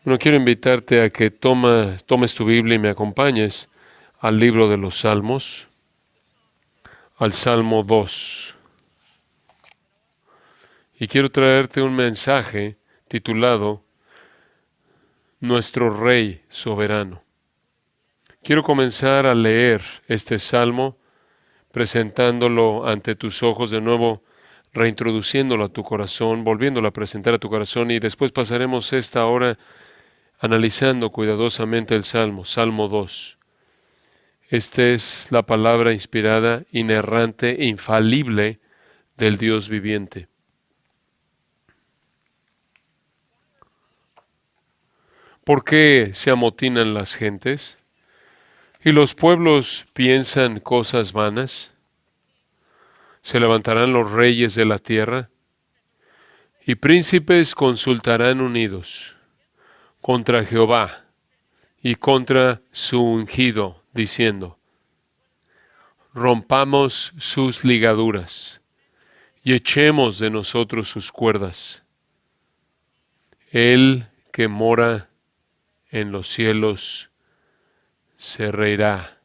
Bueno, quiero invitarte a que tomes tu Biblia y me acompañes al libro de los Salmos, al Salmo 2. Y quiero traerte un mensaje titulado Nuestro Rey Soberano. Quiero comenzar a leer este salmo presentándolo ante tus ojos de nuevo, reintroduciéndolo a tu corazón, volviéndolo a presentar a tu corazón, y después pasaremos esta hora analizando cuidadosamente el Salmo, Salmo 2. Esta es la palabra inspirada, inerrante e infalible del Dios viviente. ¿Por qué se amotinan las gentes? ¿Y los pueblos piensan cosas vanas? Se levantarán los reyes de la tierra, y príncipes consultarán unidos contra Jehová y contra su ungido, diciendo: rompamos sus ligaduras y echemos de nosotros sus cuerdas. El que mora en los cielos se reirá.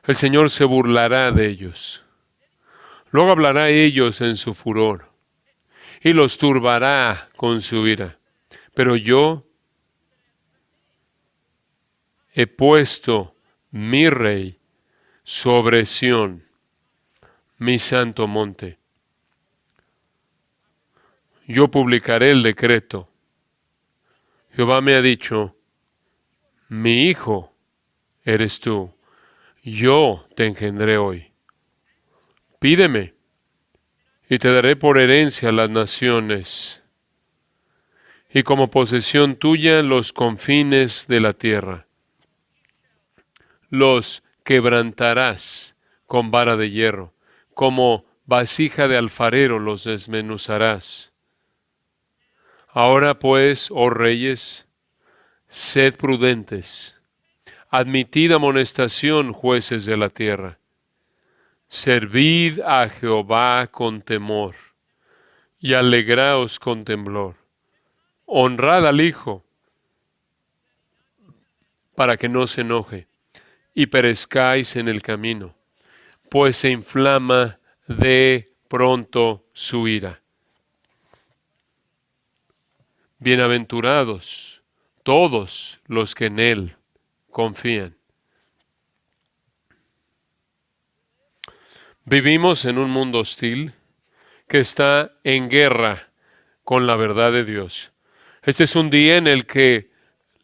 El Señor se burlará de ellos. Luego hablará a ellos en su furor y los turbará con su ira. Pero yo he puesto mi rey sobre Sión, mi santo monte. Yo publicaré el decreto. Jehová me ha dicho: mi hijo eres tú, yo te engendré hoy. Pídeme, y te daré por herencia las naciones, y como posesión tuya los confines de la tierra. Los quebrantarás con vara de hierro, como vasija de alfarero los desmenuzarás. Ahora pues, oh reyes, sed prudentes, admitid amonestación, jueces de la tierra. Servid a Jehová con temor, y alegraos con temblor. Honrad al Hijo, para que no se enoje, y perezcáis en el camino, pues se inflama de pronto su ira. Bienaventurados todos los que en Él confían. Vivimos en un mundo hostil que está en guerra con la verdad de Dios. Este es un día en el que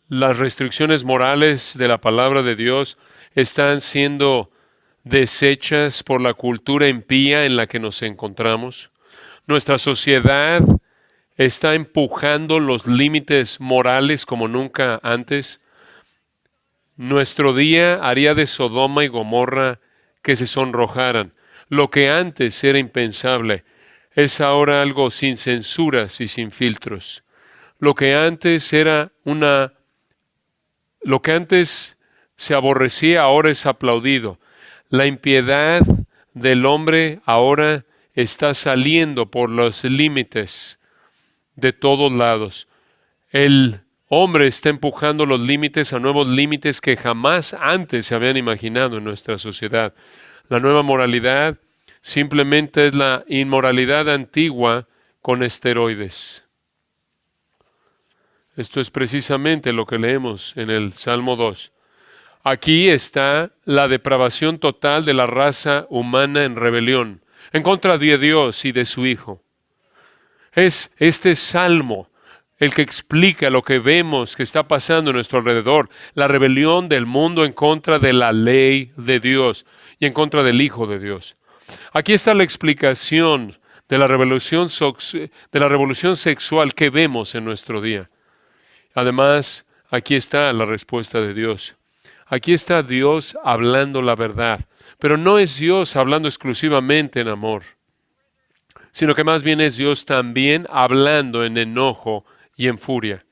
las restricciones morales de la palabra de Dios están siendo deshechas por la cultura impía en la que nos encontramos. Nuestra sociedad está empujando los límites morales como nunca antes. Nuestro día haría de Sodoma y Gomorra que se sonrojaran. Lo que antes era impensable es ahora algo sin censuras y sin filtros. Lo que antes se aborrecía, ahora es aplaudido. La impiedad del hombre ahora está saliendo por los límites de todos lados. El hombre está empujando los límites a nuevos límites que jamás antes se habían imaginado en nuestra sociedad. La nueva moralidad simplemente es la inmoralidad antigua con esteroides. Esto es precisamente lo que leemos en el Salmo 2. Aquí está la depravación total de la raza humana en rebelión en contra de Dios y de su Hijo. Es este salmo el que explica lo que vemos que está pasando a nuestro alrededor, la rebelión del mundo en contra de la ley de Dios y en contra del Hijo de Dios. Aquí está la explicación de la revolución sexual que vemos en nuestro día. Además, aquí está la respuesta de Dios. Aquí está Dios hablando la verdad, pero no es Dios hablando exclusivamente en amor, sino que más bien es Dios también hablando en enojo y en furia.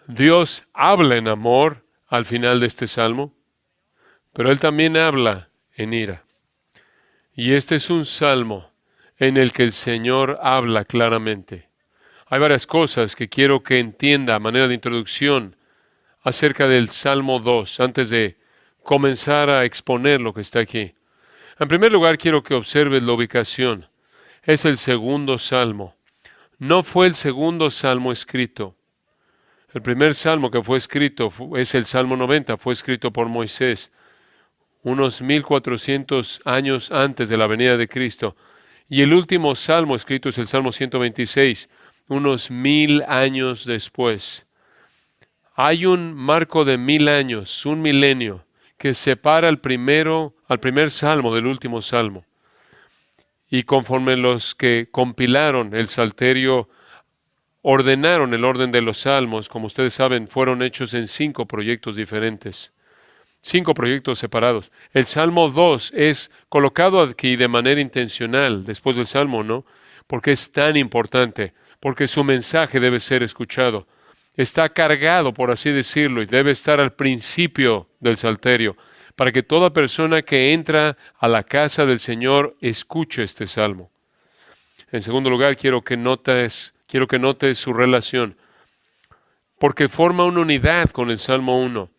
Dios habla en amor al final de este salmo, pero Él también habla en ira. Y este es un salmo en el que el Señor habla claramente. Hay varias cosas que quiero que entienda a manera de introducción acerca del Salmo 2, antes de comenzar a exponer lo que está aquí. En primer lugar, quiero que observes la ubicación. Es el segundo salmo. No fue el segundo salmo escrito. El primer salmo que fue escrito es el Salmo 90, fue escrito por Moisés, unos 1400 años antes de la venida de Cristo. Y el último salmo escrito es el Salmo 126, unos 1000 años después. Hay un marco de 1000 años, un milenio, que separa al primer salmo del último salmo. Y conforme los que compilaron el Salterio ordenaron el orden de los salmos, como ustedes saben, fueron hechos en 5 proyectos diferentes. 5 proyectos separados. El Salmo 2 es colocado aquí de manera intencional, después del Salmo, ¿no? Porque es tan importante, porque su mensaje debe ser escuchado. Está cargado, por así decirlo, y debe estar al principio del Salterio, para que toda persona que entra a la casa del Señor escuche este Salmo. En segundo lugar, quiero que notes su relación, porque forma una unidad con el Salmo 1.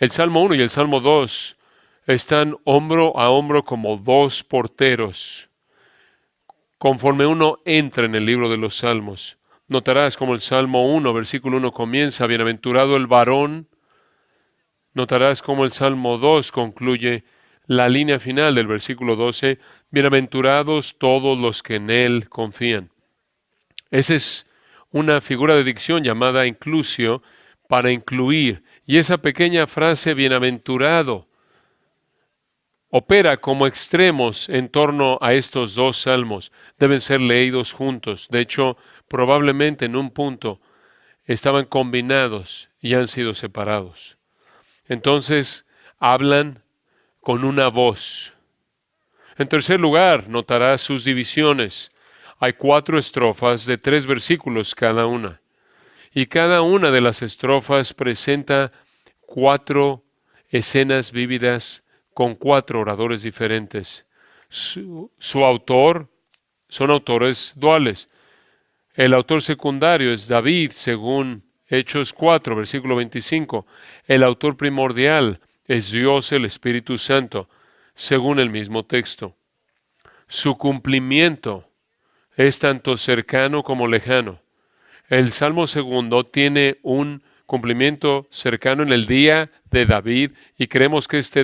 El Salmo 1 y el Salmo 2 están hombro a hombro como dos porteros, conforme uno entra en el libro de los Salmos. Notarás como el Salmo 1, versículo 1 comienza, bienaventurado el varón. Notarás como el Salmo 2 concluye la línea final del versículo 12, bienaventurados todos los que en él confían. Esa es una figura de dicción llamada inclusio, para incluir. Y esa pequeña frase, bienaventurado, opera como extremos en torno a estos dos salmos. Deben ser leídos juntos. De hecho, probablemente en un punto estaban combinados y han sido separados. Entonces, hablan con una voz. En tercer lugar, notarás sus divisiones. Hay 4 estrofas de 3 versículos cada una. Y cada una de las estrofas presenta 4 escenas vívidas con 4 oradores diferentes. Su autor son autores duales. El autor secundario es David, según Hechos 4, versículo 25. El autor primordial es Dios, el Espíritu Santo, según el mismo texto. Su cumplimiento es tanto cercano como lejano. El Salmo segundo tiene un cumplimiento cercano en el día de David, y creemos que este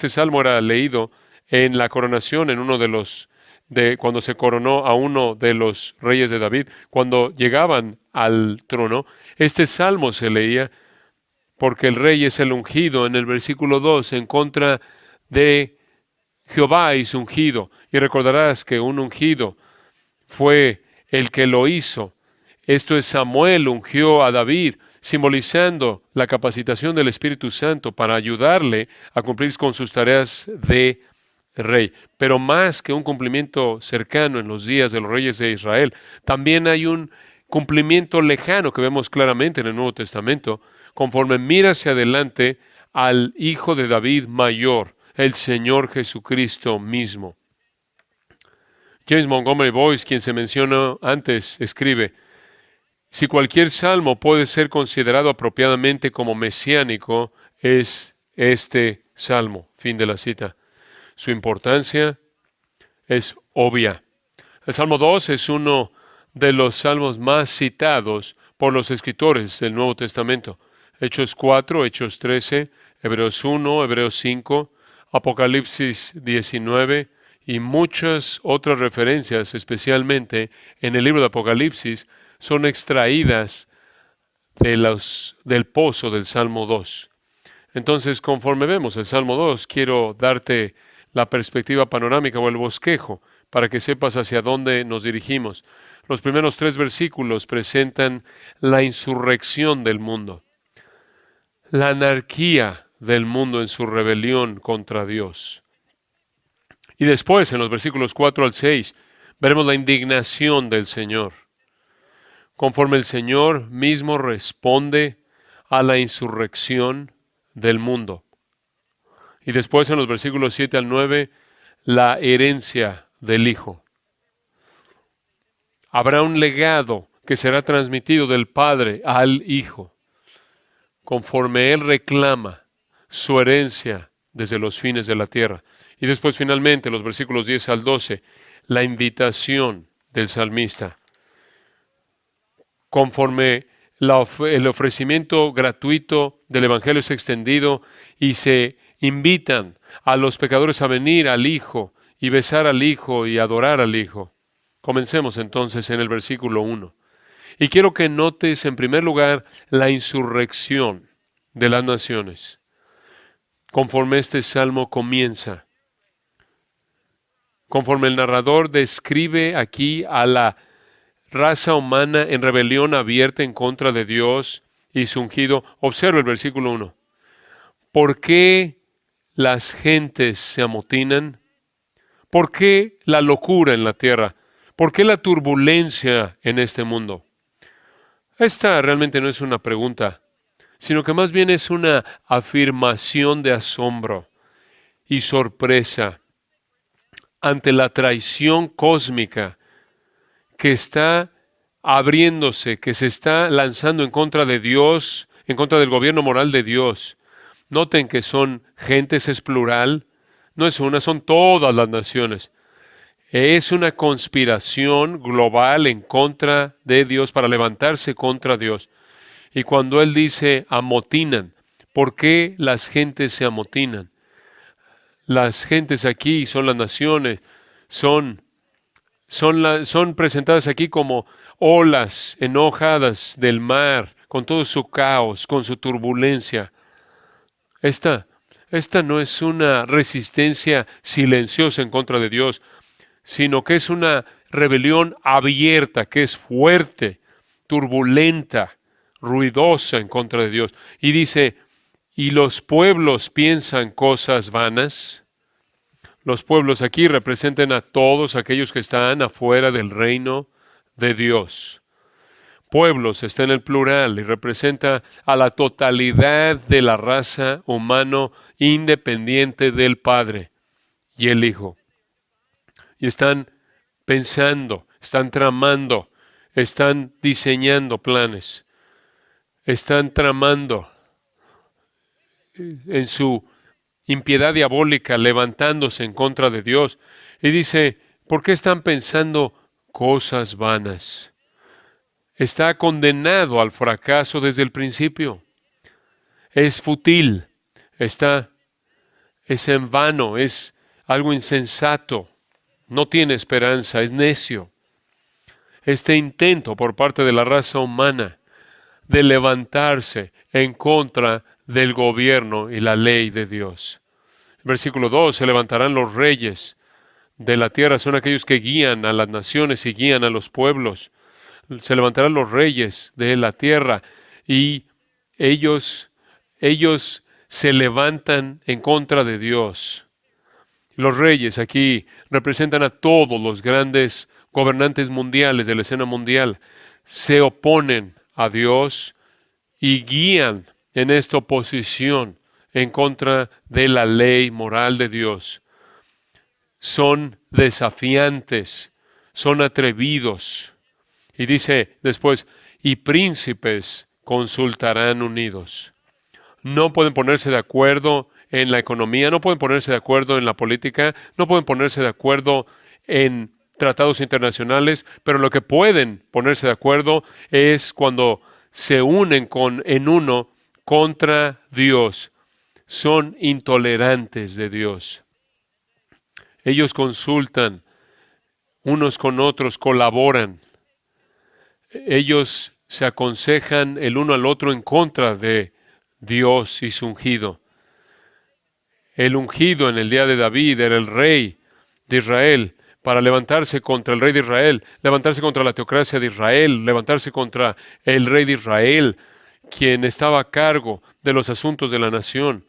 salmo era leído en la coronación, en uno de cuando se coronó a uno de los reyes de David. Cuando llegaban al trono, este salmo se leía porque el rey es el ungido. En el versículo 2, en contra de Jehová es ungido. Y recordarás que un ungido fue el que lo hizo. Esto es, Samuel ungió a David, simbolizando la capacitación del Espíritu Santo para ayudarle a cumplir con sus tareas de rey. Pero más que un cumplimiento cercano en los días de los reyes de Israel, también hay un cumplimiento lejano que vemos claramente en el Nuevo Testamento, conforme mira hacia adelante al Hijo de David mayor, el Señor Jesucristo mismo. James Montgomery Boyce, quien se mencionó antes, escribe: si cualquier salmo puede ser considerado apropiadamente como mesiánico, es este salmo. Fin de la cita. Su importancia es obvia. El Salmo 2 es uno de los salmos más citados por los escritores del Nuevo Testamento. Hechos 4, Hechos 13, Hebreos 1, Hebreos 5, Apocalipsis 19 y muchas otras referencias, especialmente en el libro de Apocalipsis, son extraídas del pozo del Salmo 2. Entonces, conforme vemos el Salmo 2, quiero darte la perspectiva panorámica o el bosquejo para que sepas hacia dónde nos dirigimos. Los primeros 3 versículos presentan la insurrección del mundo, la anarquía del mundo en su rebelión contra Dios. Y después, en los versículos 4 al 6, veremos la indignación del Señor, conforme el Señor mismo responde a la insurrección del mundo. Y después, en los versículos 7 al 9, la herencia del Hijo. Habrá un legado que será transmitido del Padre al Hijo, conforme Él reclama su herencia desde los fines de la tierra. Y después finalmente, los versículos 10 al 12, la invitación del salmista, conforme el ofrecimiento gratuito del Evangelio es extendido y se invitan a los pecadores a venir al Hijo y besar al Hijo y adorar al Hijo. Comencemos entonces en el versículo 1. Y quiero que notes en primer lugar la insurrección de las naciones, conforme este salmo comienza. Conforme el narrador describe aquí a la raza humana en rebelión abierta en contra de Dios y su ungido, observa el versículo 1. ¿Por qué las gentes se amotinan? ¿Por qué la locura en la tierra? ¿Por qué la turbulencia en este mundo? Esta realmente no es una pregunta, sino que más bien es una afirmación de asombro y sorpresa ante la traición cósmica que está abriéndose, que se está lanzando en contra de Dios, en contra del gobierno moral de Dios. Noten que son gentes, es plural, no es una, son todas las naciones. Es una conspiración global en contra de Dios para levantarse contra Dios. Y cuando Él dice amotinan, ¿por qué las gentes se amotinan? Las gentes aquí son las naciones, son presentadas aquí como olas enojadas del mar, con todo su caos, con su turbulencia. Esta no es una resistencia silenciosa en contra de Dios, sino que es una rebelión abierta, que es fuerte, turbulenta, ruidosa en contra de Dios. Y dice, ¿y los pueblos piensan cosas vanas? Los pueblos aquí representan a todos aquellos que están afuera del reino de Dios. Pueblos está en el plural y representa a la totalidad de la raza humana independiente del Padre y el Hijo. Y están pensando, están tramando, están diseñando planes, están tramando en su impiedad diabólica, levantándose en contra de Dios. Y dice, ¿por qué están pensando cosas vanas? Está condenado al fracaso desde el principio. Es fútil, es en vano, es algo insensato, no tiene esperanza, es necio. Este intento por parte de la raza humana de levantarse en contra del gobierno y la ley de Dios. Versículo 2, se levantarán los reyes de la tierra, son aquellos que guían a las naciones y guían a los pueblos. Se levantarán los reyes de la tierra y ellos se levantan en contra de Dios. Los reyes aquí representan a todos los grandes gobernantes mundiales de la escena mundial. Se oponen a Dios y guían en esta oposición en contra de la ley moral de Dios. Son desafiantes, son atrevidos. Y dice después, y príncipes consultarán unidos. No pueden ponerse de acuerdo en la economía, no pueden ponerse de acuerdo en la política, no pueden ponerse de acuerdo en tratados internacionales, pero lo que pueden ponerse de acuerdo es cuando se unen en uno contra Dios. Son intolerantes de Dios. Ellos consultan unos con otros, colaboran. Ellos se aconsejan el uno al otro en contra de Dios y su ungido. El ungido en el día de David era el rey de Israel para levantarse contra el rey de Israel, levantarse contra la teocracia de Israel, levantarse contra el rey de Israel, quien estaba a cargo de los asuntos de la nación.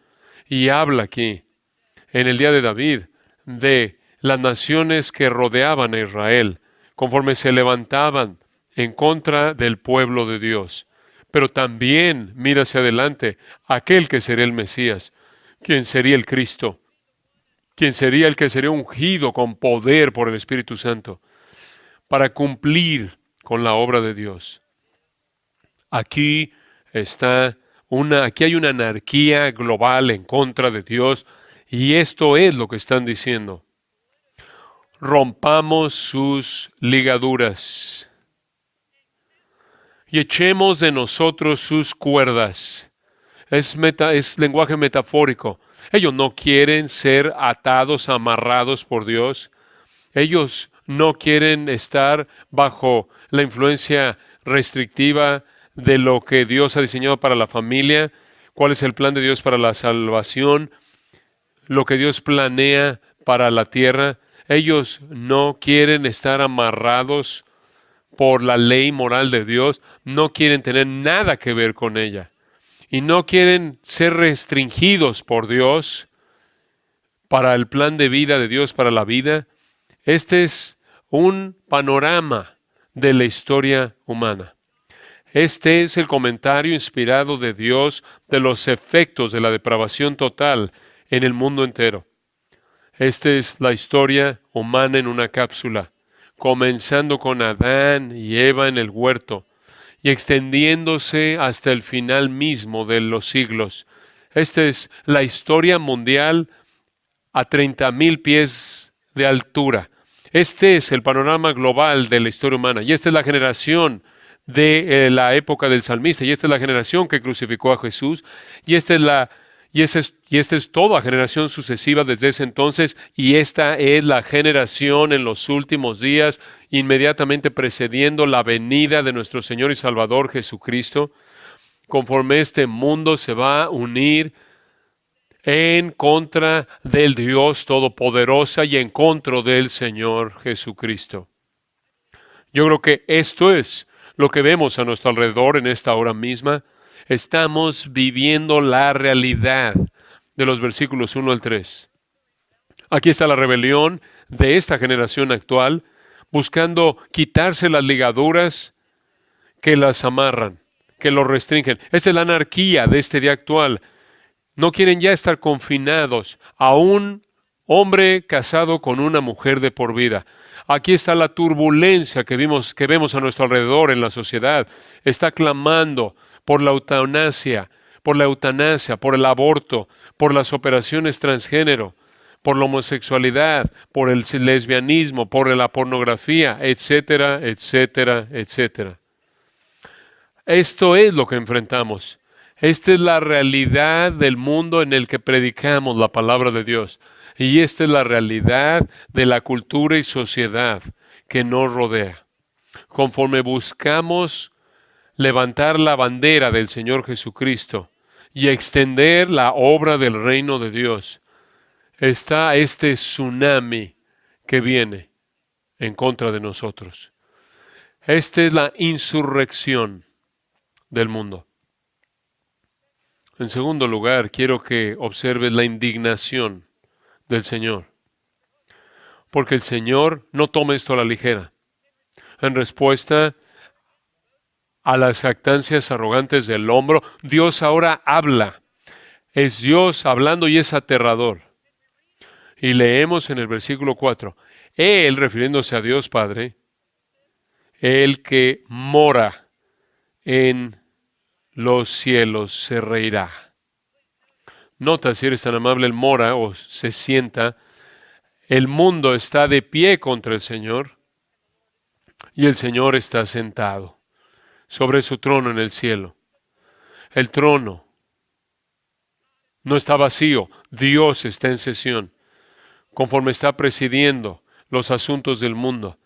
Y habla aquí, en el día de David, de las naciones que rodeaban a Israel, conforme se levantaban en contra del pueblo de Dios. Pero también mira hacia adelante aquel que sería el Mesías, quien sería el Cristo, quien sería el que sería ungido con poder por el Espíritu Santo, para cumplir con la obra de Dios. Aquí aquí hay una anarquía global en contra de Dios, y esto es lo que están diciendo. Rompamos sus ligaduras y echemos de nosotros sus cuerdas. Es lenguaje metafórico. Ellos no quieren ser atados, amarrados por Dios. Ellos no quieren estar bajo la influencia restrictiva de lo que Dios ha diseñado para la familia, cuál es el plan de Dios para la salvación, lo que Dios planea para la tierra. Ellos no quieren estar amarrados por la ley moral de Dios, no quieren tener nada que ver con ella y no quieren ser restringidos por Dios para el plan de vida de Dios para la vida. Este es un panorama de la historia humana. Este es el comentario inspirado de Dios de los efectos de la depravación total en el mundo entero. Esta es la historia humana en una cápsula, comenzando con Adán y Eva en el huerto y extendiéndose hasta el final mismo de los siglos. Esta es la historia mundial a 30,000 pies de altura. Este es el panorama global de la historia humana. Y esta es la generación de la época del salmista. Y esta es la generación que crucificó a Jesús. Y esta es toda generación sucesiva desde ese entonces. Y esta es la generación en los últimos días, inmediatamente precediendo la venida de nuestro Señor y Salvador Jesucristo. Conforme este mundo se va a unir en contra del Dios Todopoderoso y en contra del Señor Jesucristo. Yo creo que esto es lo que vemos a nuestro alrededor en esta hora misma. Estamos viviendo la realidad de los versículos 1 al 3. Aquí está la rebelión de esta generación actual, buscando quitarse las ligaduras que las amarran, que los restringen. Esta es la anarquía de este día actual. No quieren ya estar confinados a un hombre casado con una mujer de por vida. Aquí está la turbulencia que vemos a nuestro alrededor en la sociedad. Está clamando por la eutanasia, por el aborto, por las operaciones transgénero, por la homosexualidad, por el lesbianismo, por la pornografía, etcétera, etcétera, etcétera. Esto es lo que enfrentamos. Esta es la realidad del mundo en el que predicamos la palabra de Dios. Y esta es la realidad de la cultura y sociedad que nos rodea. Conforme buscamos levantar la bandera del Señor Jesucristo y extender la obra del reino de Dios, está este tsunami que viene en contra de nosotros. Esta es la insurrección del mundo. En segundo lugar, quiero que observes la indignación del Señor. Porque el Señor no toma esto a la ligera. En respuesta a las jactancias arrogantes del hombro, Dios ahora habla. Es Dios hablando y es aterrador. Y leemos en el versículo 4, Él, refiriéndose a Dios Padre, el que mora en los cielos se reirá. Nota, si eres tan amable, el mora o se sienta. El mundo está de pie contra el Señor y el Señor está sentado sobre su trono en el cielo. El trono no está vacío, Dios está en sesión, conforme está presidiendo los asuntos del mundo.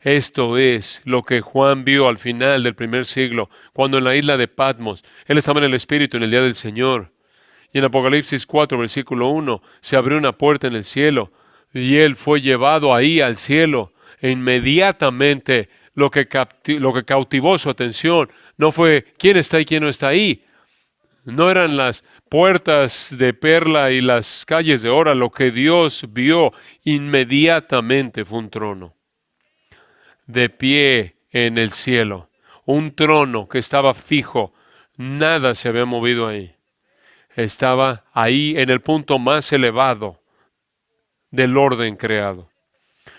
Esto es lo que Juan vio al final del primer siglo, cuando en la isla de Patmos, él estaba en el Espíritu en el día del Señor. Y en Apocalipsis 4, versículo 1, se abrió una puerta en el cielo, y él fue llevado ahí al cielo, e inmediatamente lo que cautivó su atención no fue quién está y quién no está ahí. No eran las puertas de perla y las calles de oro. Lo que Dios vio inmediatamente fue un trono de pie en el cielo, un trono que estaba fijo, nada se había movido ahí. Estaba ahí en el punto más elevado del orden creado.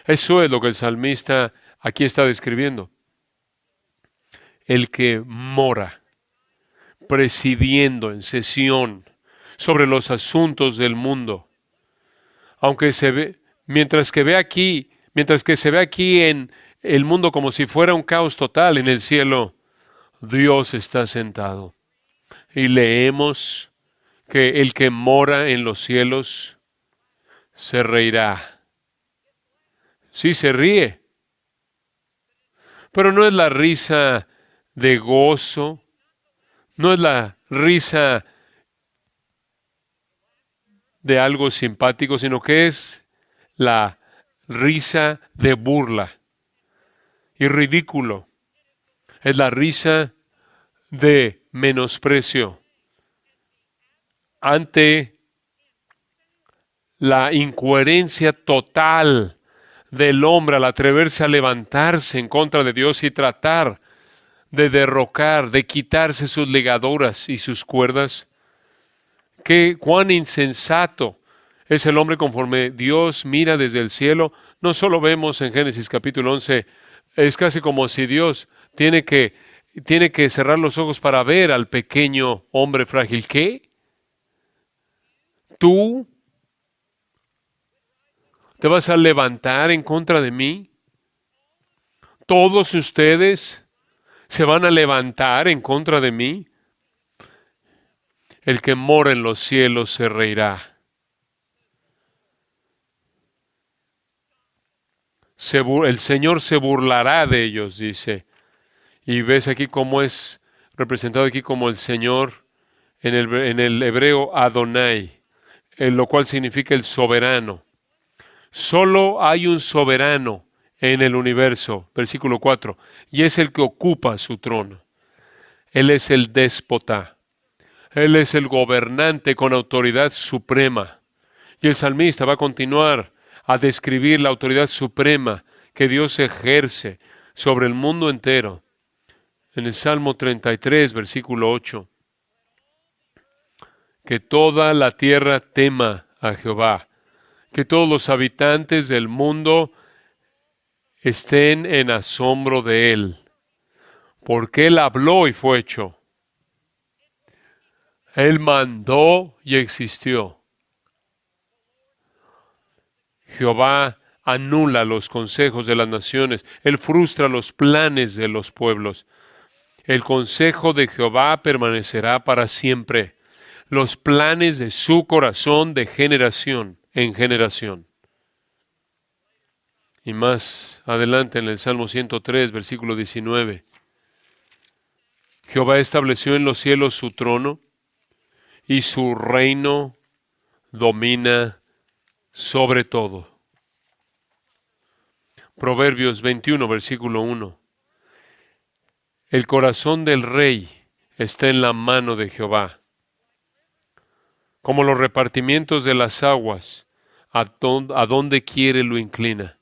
Eso es lo que el salmista aquí está describiendo. El que mora, presidiendo en sesión sobre los asuntos del mundo. Aunque se ve, mientras que se ve aquí en el mundo como si fuera un caos total, en el cielo, Dios está sentado. Y leemos que el que mora en los cielos se reirá. Sí, se ríe, pero no es la risa de gozo, no es la risa de algo simpático, sino que es la risa de burla y ridículo. Es la risa de menosprecio ante la incoherencia total del hombre al atreverse a levantarse en contra de Dios y tratar de derrocar, de quitarse sus ligaduras y sus cuerdas. Cuán insensato es el hombre conforme Dios mira desde el cielo. No solo vemos en Génesis capítulo 11, es casi como si Dios tiene que cerrar los ojos para ver al pequeño hombre frágil. ¿Qué? ¿Tú te vas a levantar en contra de mí? ¿Todos ustedes se van a levantar en contra de mí? El que mora en los cielos se reirá. El Señor se burlará de ellos, dice. Y ves aquí cómo es representado aquí como el Señor en el hebreo Adonai, lo cual significa el soberano. Solo hay un soberano en el universo, versículo 4, y es el que ocupa su trono. Él es el déspota. Él es el gobernante con autoridad suprema. Y el salmista va a continuar a describir la autoridad suprema que Dios ejerce sobre el mundo entero. En el Salmo 33, versículo 8. Que toda la tierra tema a Jehová. Que todos los habitantes del mundo estén en asombro de Él. Porque Él habló y fue hecho. Él mandó y existió. Jehová anula los consejos de las naciones. Él frustra los planes de los pueblos. El consejo de Jehová permanecerá para siempre. Los planes de su corazón de generación en generación. Y más adelante en el Salmo 103, versículo 19. Jehová estableció en los cielos su trono y su reino domina sobre todo. Proverbios 21, versículo 1. El corazón del rey está en la mano de Jehová, como los repartimientos de las aguas, a donde quiere lo inclina.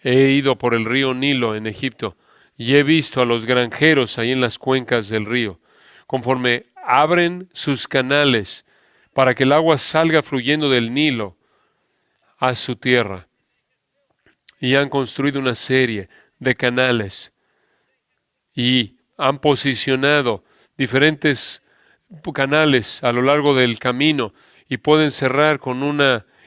He ido por el río Nilo en Egipto, y he visto a los granjeros ahí en las cuencas del río, conforme abren sus canales para que el agua salga fluyendo del Nilo a su tierra. Y han construido una serie de canales y han posicionado diferentes canales a lo largo del camino y pueden cerrar con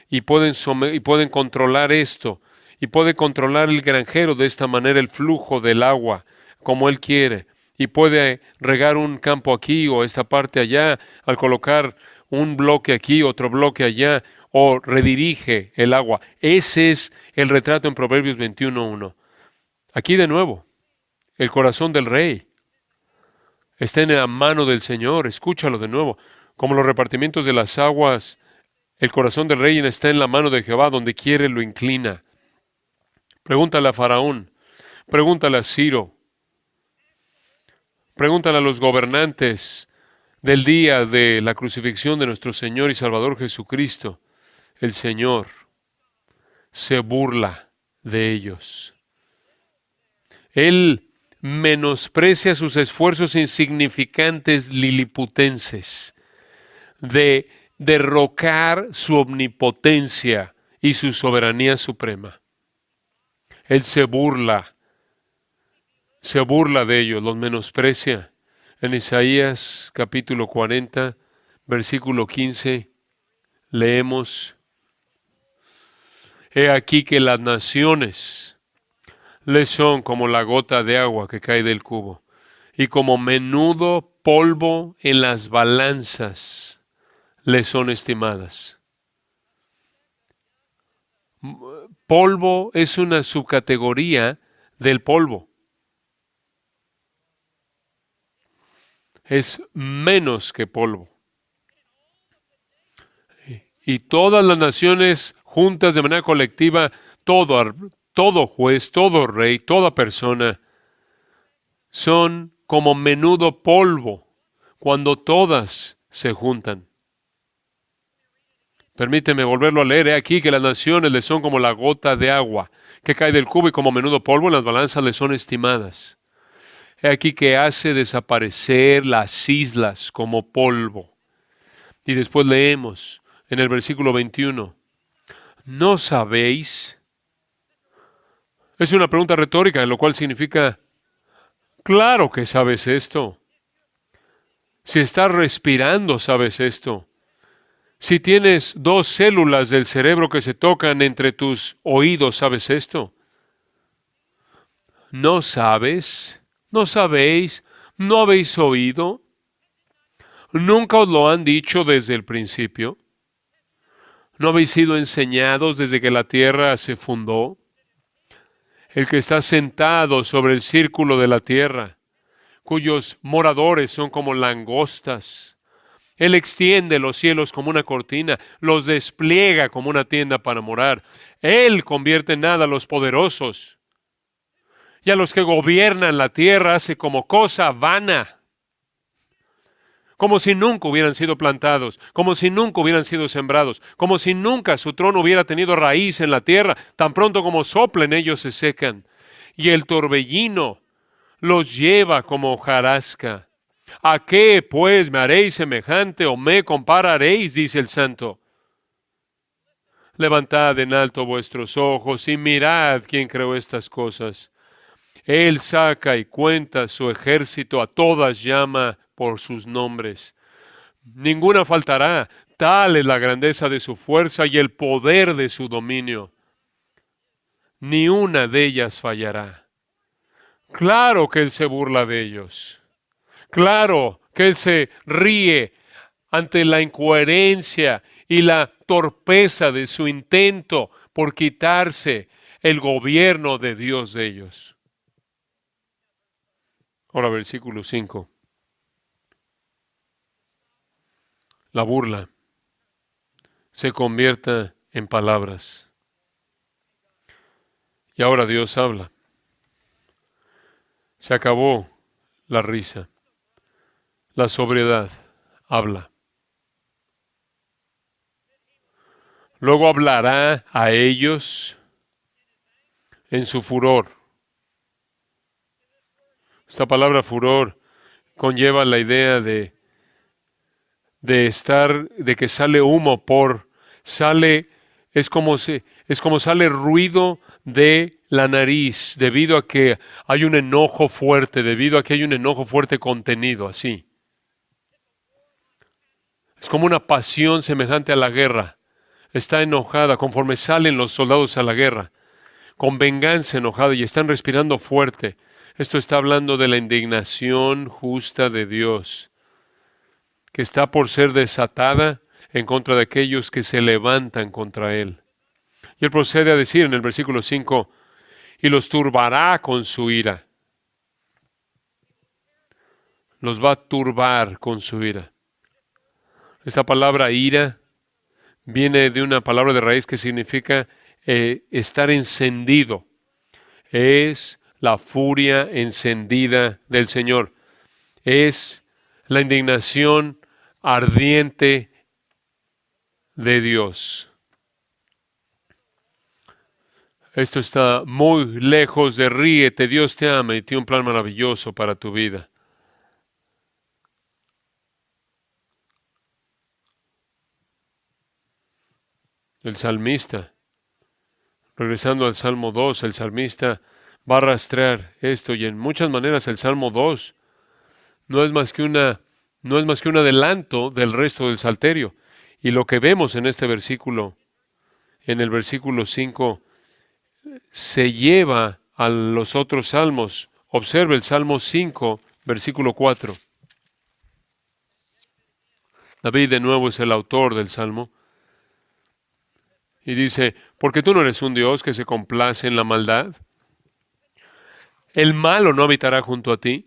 y pueden controlar esto y puede controlar el granjero de esta manera el flujo del agua como él quiere y puede regar un campo aquí o esta parte allá al colocar un bloque aquí, otro bloque allá o redirige el agua. Ese es el retrato en Proverbios 21:1. Aquí de nuevo, el corazón del rey está en la mano del Señor. Escúchalo de nuevo. Como los repartimientos de las aguas, el corazón del rey está en la mano de Jehová, donde quiere lo inclina. Pregúntale a Faraón, pregúntale a Ciro, pregúntale a los gobernantes del día de la crucifixión de nuestro Señor y Salvador Jesucristo. El Señor se burla de ellos. Él menosprecia sus esfuerzos insignificantes liliputenses de derrocar su omnipotencia y su soberanía suprema. Él se burla Se burla de ellos, los menosprecia. En Isaías capítulo 40, versículo 15, leemos, He aquí que las naciones les son como la gota de agua que cae del cubo, y como menudo polvo en las balanzas les son estimadas. Polvo es una subcategoría del polvo. Es menos que polvo. Y todas las naciones juntas de manera colectiva, todo juez, todo rey, toda persona, son como menudo polvo cuando todas se juntan. Permíteme volverlo a leer. He aquí que las naciones le son como la gota de agua que cae del cubo y como menudo polvo en las balanzas le son estimadas. He aquí que hace desaparecer las islas como polvo. Y después leemos en el versículo 21. ¿No sabéis? Es una pregunta retórica, lo cual significa, claro que sabes esto. Si estás respirando, sabes esto. Si tienes dos células del cerebro que se tocan entre tus oídos, ¿sabes esto? ¿No sabes? ¿No sabéis? ¿No habéis oído? ¿Nunca os lo han dicho desde el principio? ¿No habéis sido enseñados desde que la tierra se fundó? El que está sentado sobre el círculo de la tierra, cuyos moradores son como langostas. Él extiende los cielos como una cortina, los despliega como una tienda para morar. Él convierte en nada a los poderosos y a los que gobiernan la tierra hace como cosa vana, como si nunca hubieran sido plantados, como si nunca hubieran sido sembrados, como si nunca su trono hubiera tenido raíz en la tierra, tan pronto como soplen ellos se secan. Y el torbellino los lleva como hojarasca. ¿A qué, pues, me haréis semejante o me compararéis? Dice el Santo. Levantad en alto vuestros ojos y mirad quién creó estas cosas. Él saca y cuenta su ejército, a todas llama por sus nombres. Ninguna faltará, tal es la grandeza de su fuerza y el poder de su dominio. Ni una de ellas fallará. Claro que Él se burla de ellos. Claro que Él se ríe ante la incoherencia y la torpeza de su intento por quitarse el gobierno de Dios de ellos. Ahora versículo 5. La burla se convierta en palabras. Y ahora Dios habla. Se acabó la risa. La sobriedad habla. Luego hablará a ellos en su furor. Esta palabra furor conlleva la idea de que sale humo es como sale ruido de la nariz, debido a que hay un enojo fuerte, debido a que hay un enojo fuerte contenido, así. Es como una pasión semejante a la guerra. Está enojada conforme salen los soldados a la guerra, con venganza enojada y están respirando fuerte. Esto está hablando de la indignación justa de Dios, que está por ser desatada en contra de aquellos que se levantan contra Él. Y Él procede a decir en el versículo 5, y los turbará con su ira. Los va a turbar con su ira. Esta palabra ira viene de una palabra de raíz que significa estar encendido. Es la furia encendida del Señor. Es la indignación ardiente de Dios. Esto está muy lejos de ríete, Dios te ama y tiene un plan maravilloso para tu vida. El salmista, regresando al Salmo 2, el salmista va a rastrear esto, y en muchas maneras el Salmo 2 no es más que no es más que un adelanto del resto del Salterio. Y lo que vemos en este versículo, en el versículo 5, se lleva a los otros salmos. Observe el Salmo 5, versículo 4. David de nuevo es el autor del Salmo. Y dice, porque tú no eres un Dios que se complace en la maldad. El malo no habitará junto a ti.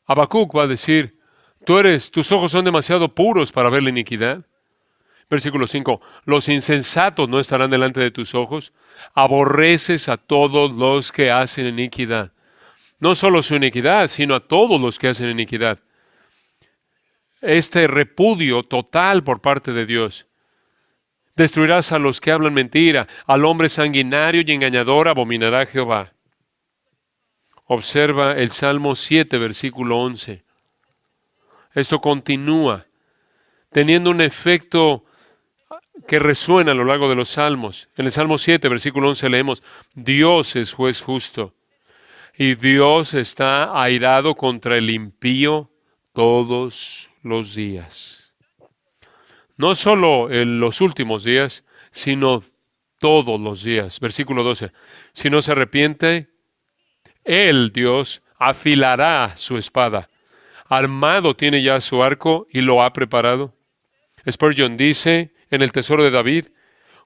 Habacuc va a decir, tus ojos son demasiado puros para ver la iniquidad. Versículo 5, los insensatos no estarán delante de tus ojos. Aborreces a todos los que hacen iniquidad. No solo su iniquidad, sino a todos los que hacen iniquidad. Este repudio total por parte de Dios. Destruirás a los que hablan mentira, al hombre sanguinario y engañador abominará Jehová. Observa el Salmo 7, versículo 11. Esto continúa teniendo un efecto que resuena a lo largo de los salmos. En el Salmo 7, versículo 11 leemos, Dios es juez justo, y Dios está airado contra el impío todos los días. No solo en los últimos días, sino todos los días. Versículo 12. Si no se arrepiente, Él, Dios, afilará su espada. Armado tiene ya su arco y lo ha preparado. Spurgeon dice en el Tesoro de David,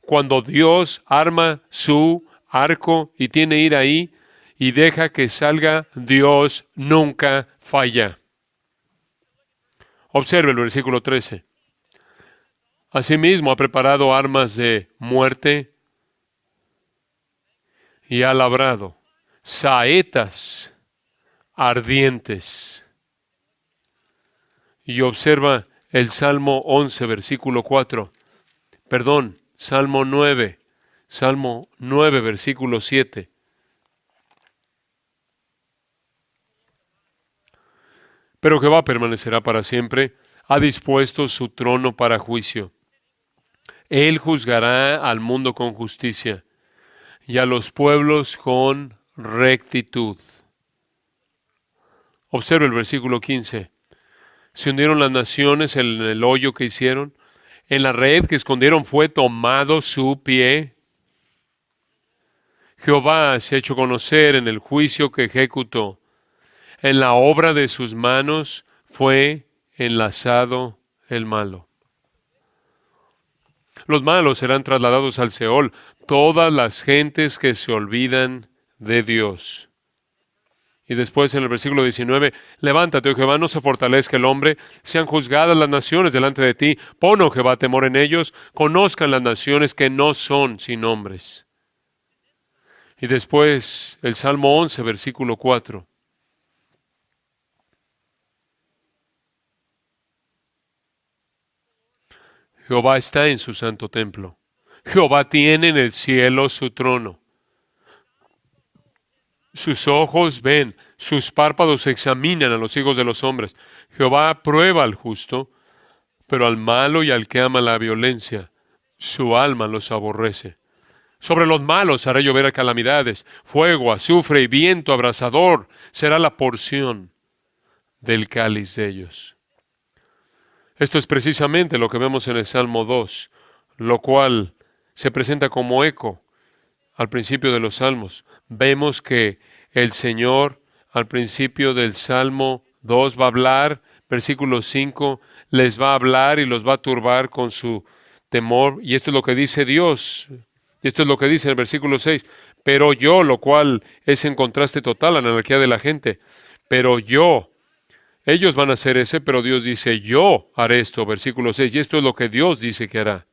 cuando Dios arma su arco y tiene ira ahí y deja que salga, Dios nunca falla. Observe el versículo 13. Asimismo ha preparado armas de muerte y ha labrado saetas ardientes. Y observa el Salmo 11, versículo 4. Perdón, Salmo 9. Salmo 9, versículo 7. Pero Jehová permanecerá para siempre, ha dispuesto su trono para juicio. Él juzgará al mundo con justicia y a los pueblos con rectitud. Observe el versículo 15. Se hundieron las naciones en el hoyo que hicieron, en la red que escondieron fue tomado su pie. Jehová se ha hecho conocer en el juicio que ejecutó. En la obra de sus manos fue enlazado el malo. Los malos serán trasladados al Seol, todas las gentes que se olvidan de Dios. Y después en el versículo 19, levántate, oh Jehová, no se fortalezca el hombre, sean juzgadas las naciones delante de ti, pon, oh Jehová, temor en ellos, conozcan las naciones que no son sin hombres. Y después el Salmo 11, versículo 4. Jehová está en su santo templo. Jehová tiene en el cielo su trono. Sus ojos ven, sus párpados examinan a los hijos de los hombres. Jehová prueba al justo, pero al malo y al que ama la violencia, su alma los aborrece. Sobre los malos hará llover calamidades, fuego, azufre y viento abrasador será la porción del cáliz de ellos. Esto es precisamente lo que vemos en el Salmo 2, lo cual se presenta como eco al principio de los Salmos. Vemos que el Señor al principio del Salmo 2 va a hablar, versículo 5, les va a hablar y los va a turbar con su temor. Y esto es lo que dice Dios. Y esto es lo que dice en el versículo 6. Pero yo, lo cual es en contraste total a la anarquía de la gente. Pero yo, ellos van a hacer ese, pero Dios dice, yo haré esto, versículo 6. Y esto es lo que Dios dice que hará.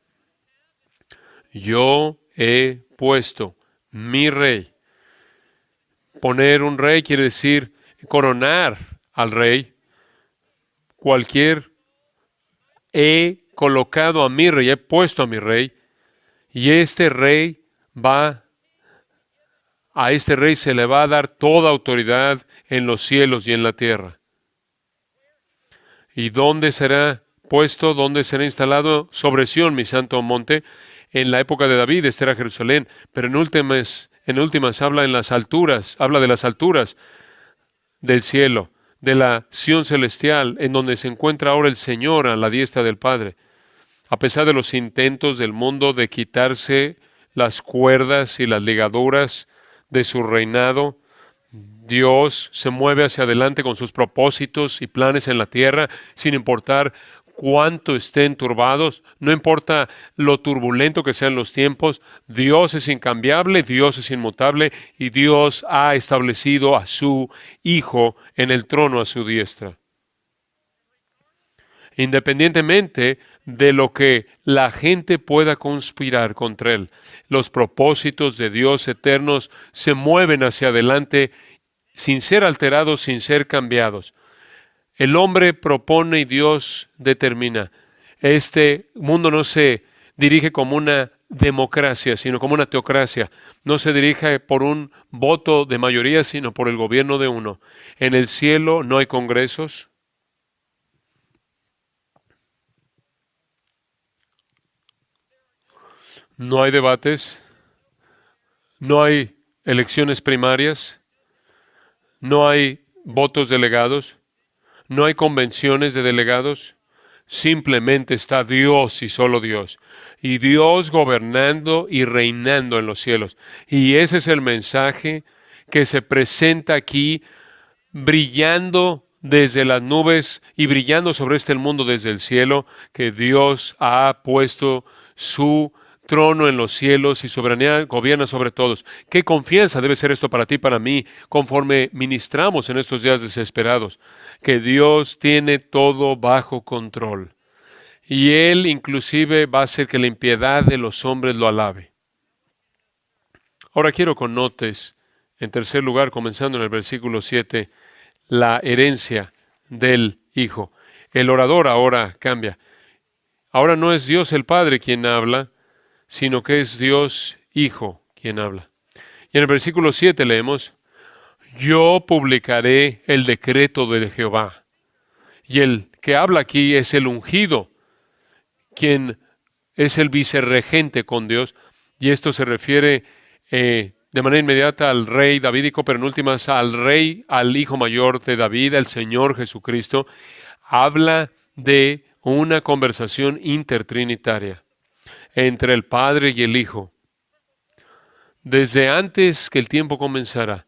Yo he puesto mi rey. Poner un rey quiere decir coronar al rey. He colocado a mi rey, he puesto a mi rey. Y a este rey se le va a dar toda autoridad en los cielos y en la tierra. ¿Y dónde será puesto? ¿Dónde será instalado? Sobre Sión, mi santo monte. En la época de David, este era Jerusalén, pero en En últimas, habla en las alturas, habla de las alturas del cielo, de la Sión celestial, en donde se encuentra ahora el Señor a la diestra del Padre. A pesar de los intentos del mundo de quitarse las cuerdas y las ligaduras de su reinado, Dios se mueve hacia adelante con sus propósitos y planes en la tierra, sin importar cuánto estén turbados, no importa lo turbulento que sean los tiempos, Dios es incambiable, Dios es inmutable y Dios ha establecido a su Hijo en el trono a su diestra. Independientemente de lo que la gente pueda conspirar contra él, los propósitos de Dios eternos se mueven hacia adelante sin ser alterados, sin ser cambiados. El hombre propone y Dios determina. Este mundo no se dirige como una democracia, sino como una teocracia. No se dirige por un voto de mayoría, sino por el gobierno de uno. En el cielo no hay congresos. No hay debates, no hay elecciones primarias, no hay votos delegados, no hay convenciones de delegados, simplemente está Dios y solo Dios. Y Dios gobernando y reinando en los cielos. Y ese es el mensaje que se presenta aquí, brillando desde las nubes y brillando sobre este mundo desde el cielo, que Dios ha puesto su trono en los cielos y soberanía gobierna sobre todos. Qué confianza debe ser esto para ti y para mí, conforme ministramos en estos días desesperados, que Dios tiene todo bajo control. Y Él inclusive va a hacer que la impiedad de los hombres lo alabe. Ahora quiero que notes, en tercer lugar, comenzando en el versículo 7, la herencia del Hijo. El orador ahora cambia. Ahora no es Dios el Padre quien habla, sino que es Dios Hijo quien habla. Y en el versículo 7 leemos, yo publicaré el decreto de Jehová. Y el que habla aquí es el ungido, quien es el vicerregente con Dios. Y esto se refiere de manera inmediata al rey davídico, pero en últimas al rey, al hijo mayor de David, al Señor Jesucristo. Habla de una conversación intertrinitaria entre el Padre y el Hijo. Desde antes que el tiempo comenzara,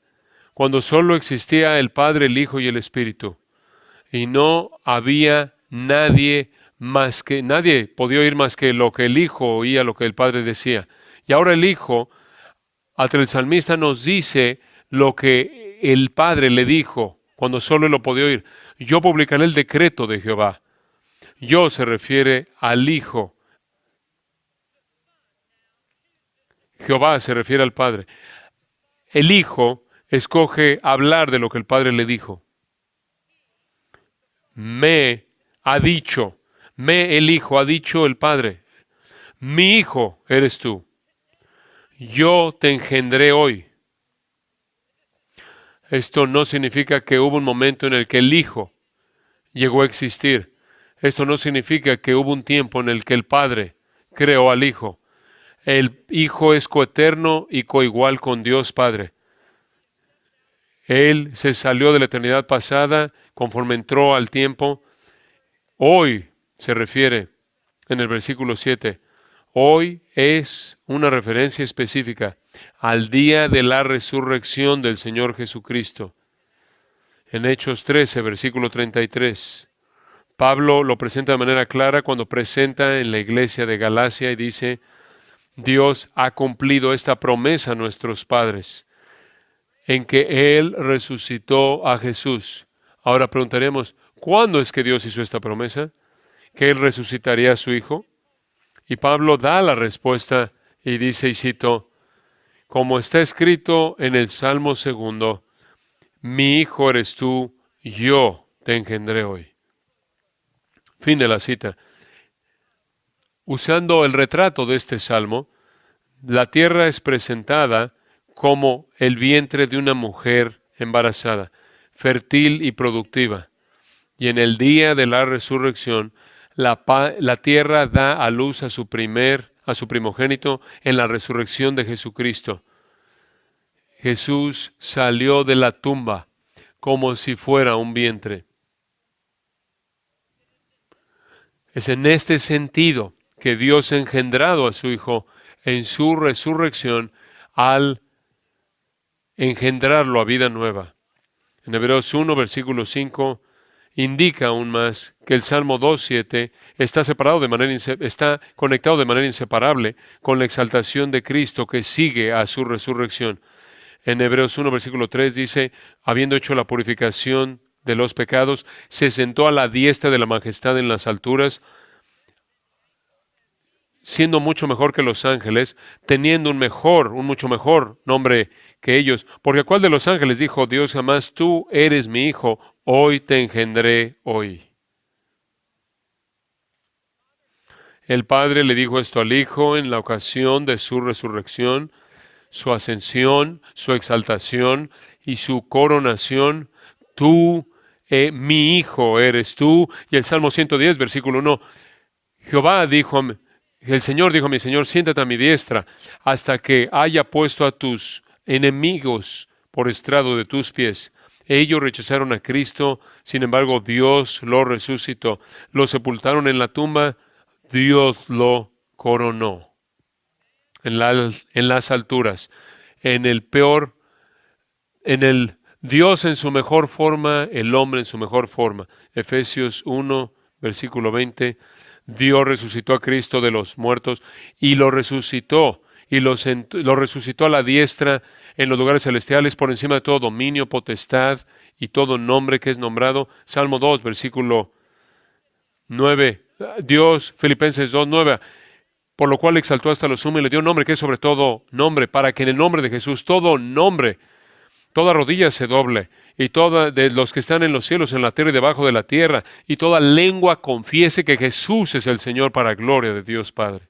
cuando solo existía el Padre, el Hijo y el Espíritu, y no había nadie podía oír más que lo que el Hijo oía, lo que el Padre decía. Y ahora el Hijo, ante el salmista, nos dice lo que el Padre le dijo cuando solo él lo podía oír. Yo publicaré el decreto de Jehová. Yo se refiere al Hijo. Jehová se refiere al Padre. El Hijo escoge hablar de lo que el Padre le dijo. Me ha dicho, el Hijo ha dicho el Padre, mi Hijo eres tú. Yo te engendré hoy. Esto no significa que hubo un momento en el que el Hijo llegó a existir. Esto no significa que hubo un tiempo en el que el Padre creó al Hijo. El Hijo es coeterno y coigual con Dios Padre. Él se salió de la eternidad pasada conforme entró al tiempo. Hoy se refiere en el versículo 7. Hoy es una referencia específica al día de la resurrección del Señor Jesucristo. En Hechos 13, versículo 33, Pablo lo presenta de manera clara cuando presenta en la iglesia de Galacia y dice, Dios ha cumplido esta promesa a nuestros padres, en que Él resucitó a Jesús. Ahora preguntaremos, ¿cuándo es que Dios hizo esta promesa? ¿Que Él resucitaría a su Hijo? Y Pablo da la respuesta y dice, y cito, como está escrito en el Salmo 2, mi Hijo eres tú, yo te engendré hoy. Fin de la cita. Usando el retrato de este salmo, la tierra es presentada como el vientre de una mujer embarazada, fértil y productiva. Y en el día de la resurrección, la tierra da a luz a su primogénito en la resurrección de Jesucristo. Jesús salió de la tumba como si fuera un vientre. Es en este sentido que Dios ha engendrado a su Hijo en su resurrección al engendrarlo a vida nueva. En Hebreos 1, versículo 5, indica aún más que el Salmo 2:7 está conectado de manera inseparable con la exaltación de Cristo que sigue a su resurrección. En Hebreos 1, versículo 3 dice, habiendo hecho la purificación de los pecados, se sentó a la diestra de la majestad en las alturas, siendo mucho mejor que los ángeles, teniendo un mucho mejor nombre que ellos. Porque ¿a cuál de los ángeles dijo Dios jamás, tú eres mi hijo, hoy te engendré hoy? El Padre le dijo esto al Hijo en la ocasión de su resurrección, su ascensión, su exaltación y su coronación. Tú, mi Hijo eres tú. Y el Salmo 110, versículo 1, el Señor dijo a mi Señor, siéntate a mi diestra hasta que haya puesto a tus enemigos por estrado de tus pies. Ellos rechazaron a Cristo, sin embargo Dios lo resucitó. Lo sepultaron en la tumba, Dios lo coronó en las alturas, en el Dios en su mejor forma, el hombre en su mejor forma. Efesios 1, versículo 20, Dios resucitó a Cristo de los muertos y lo resucitó, lo resucitó a la diestra en los lugares celestiales por encima de todo dominio, potestad y todo nombre que es nombrado. Salmo 2, versículo 9. Filipenses 2, 9. Por lo cual exaltó hasta lo sumo y le dio un nombre que es sobre todo nombre, para que en el nombre de Jesús todo nombre, toda rodilla se doble, y toda de los que están en los cielos, en la tierra y debajo de la tierra, y toda lengua confiese que Jesús es el Señor para gloria de Dios Padre.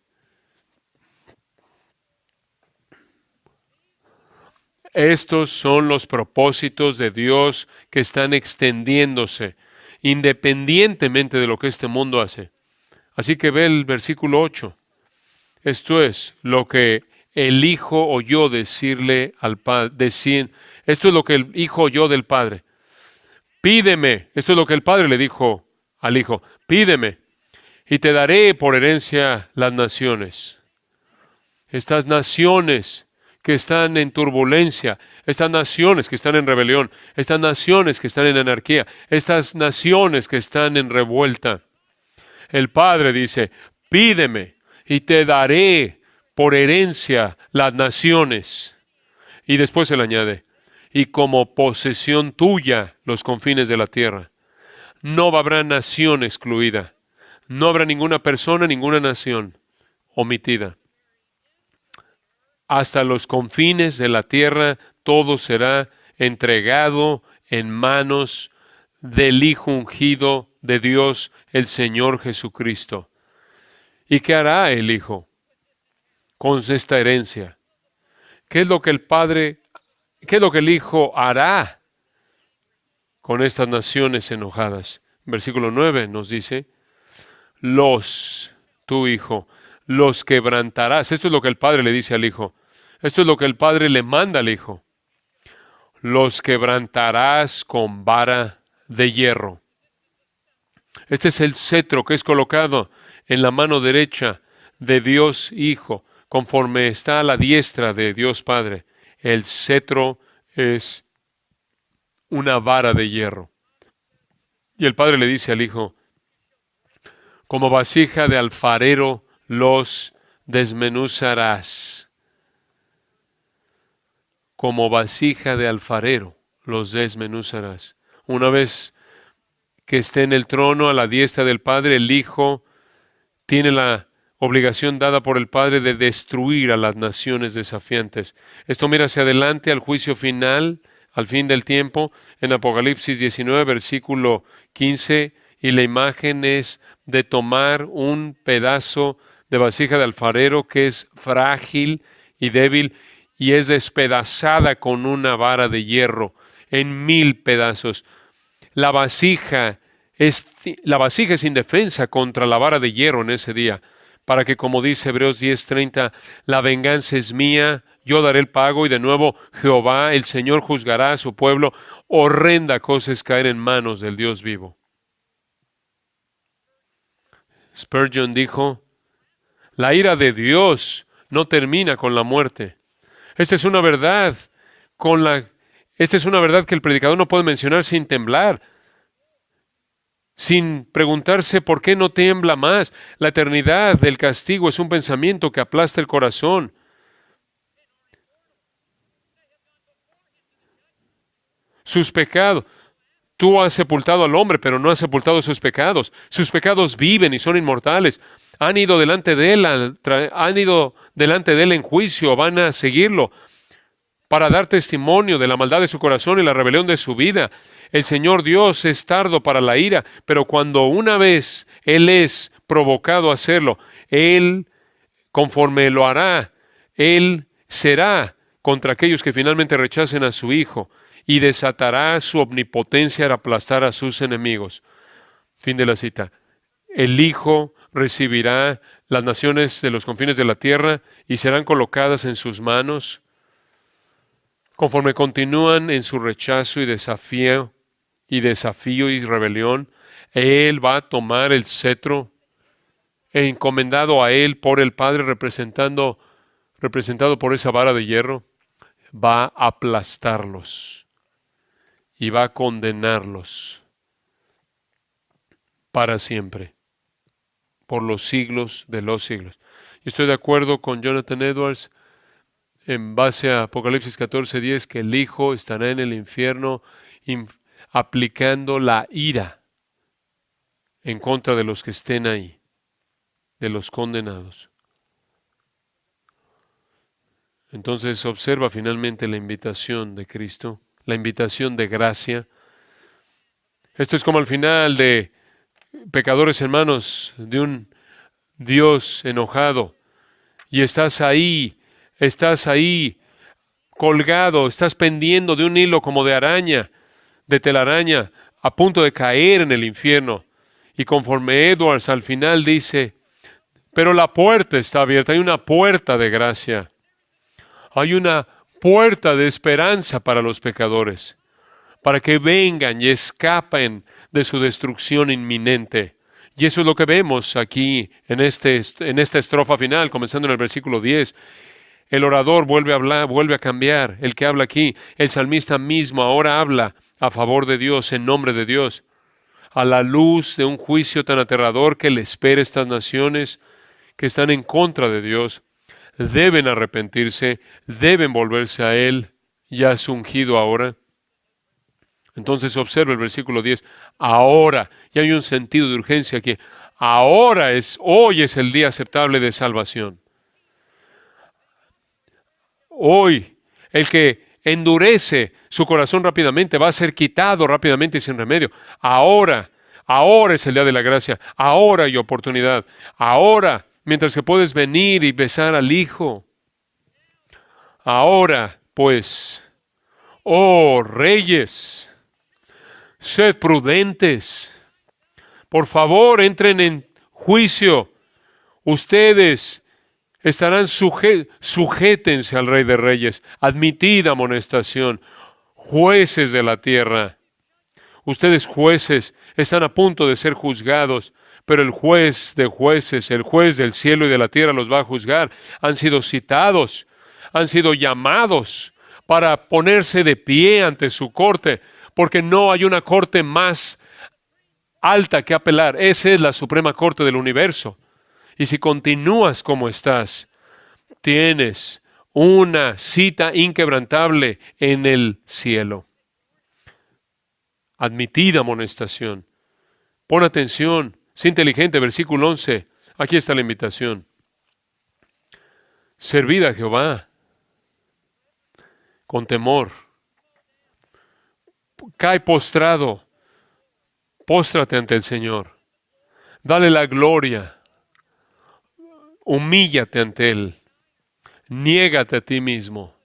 Estos son los propósitos de Dios que están extendiéndose independientemente de lo que este mundo hace. Así que ve el versículo 8. Esto es lo que el Hijo oyó decirle al Padre. Esto es lo que el Hijo oyó del Padre. Pídeme. Esto es lo que el Padre le dijo al Hijo. Pídeme y te daré por herencia las naciones. Estas naciones que están en turbulencia, estas naciones que están en rebelión, estas naciones que están en anarquía, estas naciones que están en revuelta. El Padre dice, pídeme y te daré por herencia las naciones. Y después él añade, y como posesión tuya los confines de la tierra. No habrá nación excluida. No habrá ninguna persona, ninguna nación omitida. Hasta los confines de la tierra todo será entregado en manos del Hijo ungido de Dios, el Señor Jesucristo. ¿Y qué hará el Hijo con esta herencia? ¿Qué es lo que el Hijo hará con estas naciones enojadas? Versículo 9 nos dice, tu Hijo, los quebrantarás. Esto es lo que el Padre le dice al Hijo. Esto es lo que el Padre le manda al Hijo. Los quebrantarás con vara de hierro. Este es el cetro que es colocado en la mano derecha de Dios Hijo, conforme está a la diestra de Dios Padre. El cetro es una vara de hierro. Y el Padre le dice al Hijo, como vasija de alfarero los desmenuzarás. Como vasija de alfarero los desmenuzarás. Una vez que esté en el trono a la diestra del Padre, el Hijo tiene la obligación dada por el Padre de destruir a las naciones desafiantes. Esto mira hacia adelante al juicio final, al fin del tiempo, en Apocalipsis 19, versículo 15, y la imagen es de tomar un pedazo de vasija de alfarero que es frágil y débil y es despedazada con una vara de hierro en 1000 pedazos. La vasija es indefensa contra la vara de hierro en ese día, para que, como dice Hebreos 10:30, la venganza es mía, yo daré el pago y de nuevo Jehová, el Señor, juzgará a su pueblo. Horrenda cosa es caer en manos del Dios vivo. Spurgeon dijo, la ira de Dios no termina con la muerte. Esta es una verdad esta es una verdad que el predicador no puede mencionar sin temblar, sin preguntarse por qué no tiembla más. La eternidad del castigo es un pensamiento que aplasta el corazón. Sus pecados. Tú has sepultado al hombre, pero no has sepultado sus pecados. Sus pecados viven y son inmortales. Han ido delante de él, en juicio, van a seguirlo para dar testimonio de la maldad de su corazón y la rebelión de su vida. El Señor Dios es tardo para la ira, pero cuando una vez Él es provocado a hacerlo, Él, conforme lo hará, Él será contra aquellos que finalmente rechacen a su Hijo y desatará su omnipotencia para aplastar a sus enemigos. Fin de la cita. El Hijo recibirá las naciones de los confines de la tierra y serán colocadas en sus manos. Conforme continúan en su rechazo y desafío y rebelión, Él va a tomar el cetro encomendado a Él por el Padre, representado por esa vara de hierro, va a aplastarlos y va a condenarlos para siempre, por los siglos de los siglos. Y estoy de acuerdo con Jonathan Edwards, en base a Apocalipsis 14:10, que el Hijo estará en el infierno aplicando la ira en contra de los que estén ahí, de los condenados. Entonces observa finalmente la invitación de Cristo, la invitación de gracia. Esto es como al final de Pecadores en manos de un Dios enojado, y estás ahí colgado, estás pendiendo de un hilo como de araña, de telaraña, a punto de caer en el infierno. Y conforme Edwards al final dice, pero la puerta está abierta, hay una puerta de gracia, hay una puerta de esperanza para los pecadores, para que vengan y escapen de su destrucción inminente. Y eso es lo que vemos aquí en esta estrofa final, comenzando en el versículo 10. El orador vuelve a hablar, vuelve a cambiar. El que habla aquí, el salmista mismo, ahora habla a favor de Dios, en nombre de Dios. A la luz de un juicio tan aterrador que le espera a estas naciones que están en contra de Dios, deben arrepentirse, deben volverse a Él, ya es ungido ahora. Entonces observa el versículo 10. Ahora, y hay un sentido de urgencia aquí. Hoy es el día aceptable de salvación. Hoy, el que endurece su corazón rápidamente va a ser quitado rápidamente y sin remedio. Ahora es el día de la gracia. Ahora hay oportunidad. Ahora, mientras que puedes venir y besar al Hijo. Ahora, pues, oh reyes, sed prudentes. Por favor, entren en juicio. Ustedes estarán sujétense al Rey de Reyes. Admitid amonestación. Jueces de la tierra. Ustedes jueces están a punto de ser juzgados, pero el juez de jueces, el juez del cielo y de la tierra los va a juzgar. Han sido citados, han sido llamados para ponerse de pie ante su corte, porque no hay una corte más alta que apelar. Esa es la suprema corte del universo. Y si continúas como estás, tienes una cita inquebrantable en el cielo. Admitida amonestación. Pon atención, sé inteligente, versículo 11. Aquí está la invitación. Servid a Jehová con temor. Cae postrado. Póstrate ante el Señor. Dale la gloria. Humíllate ante Él. Niégate a ti mismo.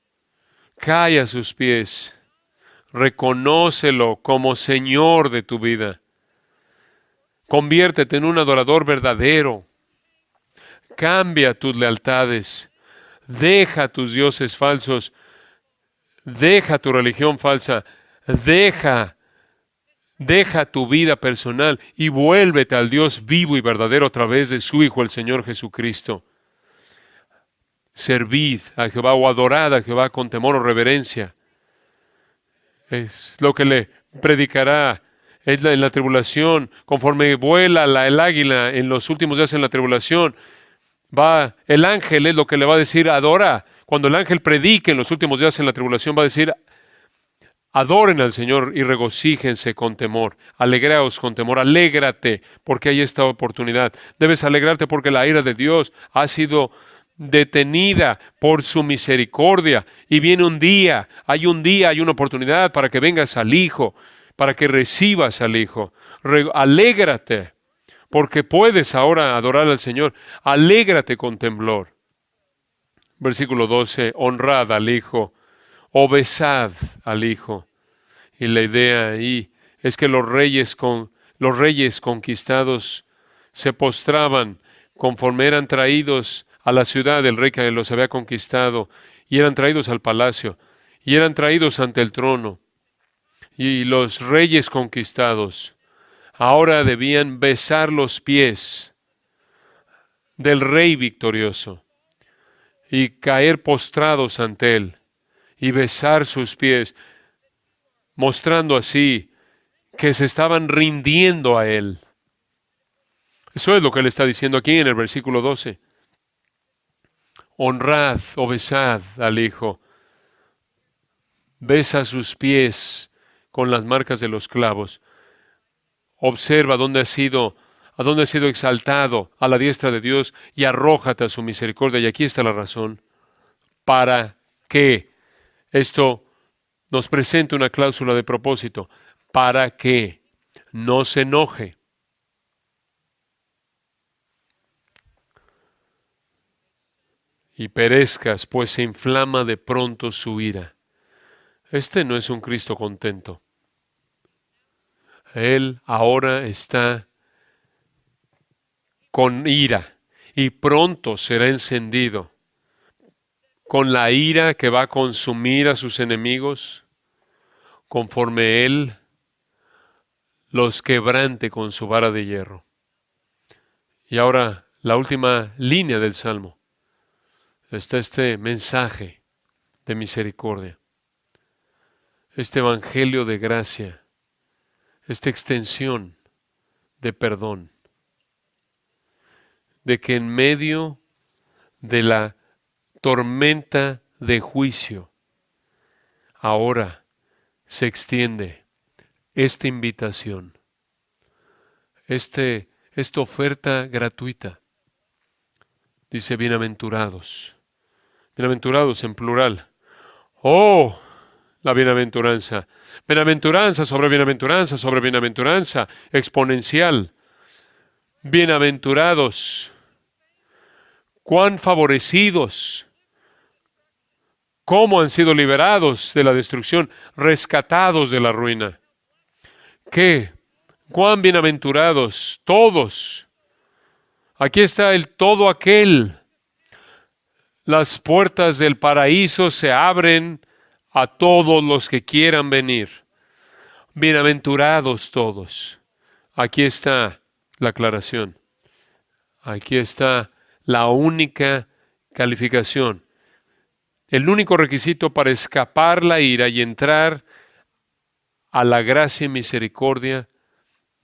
Cae a sus pies. Reconócelo como Señor de tu vida. Conviértete en un adorador verdadero. Cambia tus lealtades. Deja tus dioses falsos, deja tu religión falsa, deja tu vida personal y vuélvete al Dios vivo y verdadero a través de su Hijo, el Señor Jesucristo. Servid a Jehová o adorad a Jehová con temor o reverencia. Es lo que le predicará en la tribulación, conforme vuela el águila en los últimos días en la tribulación. El ángel es lo que le va a decir, adora. Cuando el ángel predique en los últimos días en la tribulación, va a decir, adoren al Señor y regocíjense con temor. Alegraos con temor, alégrate, porque hay esta oportunidad. Debes alegrarte porque la ira de Dios ha sido detenida por su misericordia. Y viene un día, hay una oportunidad para que vengas al Hijo, para que recibas al Hijo. Alégrate, porque puedes ahora adorar al Señor. Alégrate con temblor. Versículo 12, honrad al Hijo, o besad al Hijo. Y la idea ahí es que los reyes conquistados se postraban conforme eran traídos a la ciudad del rey que los había conquistado, y eran traídos al palacio, y eran traídos ante el trono. Y los reyes conquistados ahora debían besar los pies del rey victorioso y caer postrados ante él y besar sus pies, mostrando así que se estaban rindiendo a él. Eso es lo que él está diciendo aquí en el versículo 12. Honrad o besad al Hijo. Besa sus pies con las marcas de los clavos. Observa a dónde ha sido exaltado a la diestra de Dios y arrójate a su misericordia. Y aquí está la razón. Para que esto nos presente una cláusula de propósito. Para que no se enoje. Y perezcas, pues se inflama de pronto su ira. Este no es un Cristo contento. Él ahora está con ira y pronto será encendido con la ira que va a consumir a sus enemigos conforme Él los quebrante con su vara de hierro. Y ahora la última línea del Salmo. Está este mensaje de misericordia, este evangelio de gracia, esta extensión de perdón, de que en medio de la tormenta de juicio, ahora se extiende esta invitación, esta oferta gratuita. Dice, bienaventurados en plural. ¡Oh! La bienaventuranza. Bienaventuranza sobre bienaventuranza sobre bienaventuranza exponencial. Bienaventurados. Cuán favorecidos. Cómo han sido liberados de la destrucción, rescatados de la ruina. ¿Qué? Cuán bienaventurados todos. Aquí está el todo aquel. Las puertas del paraíso se abren a todos los que quieran venir. Bienaventurados todos. Aquí está la aclaración. Aquí está la única calificación. El único requisito para escapar la ira y entrar a la gracia y misericordia,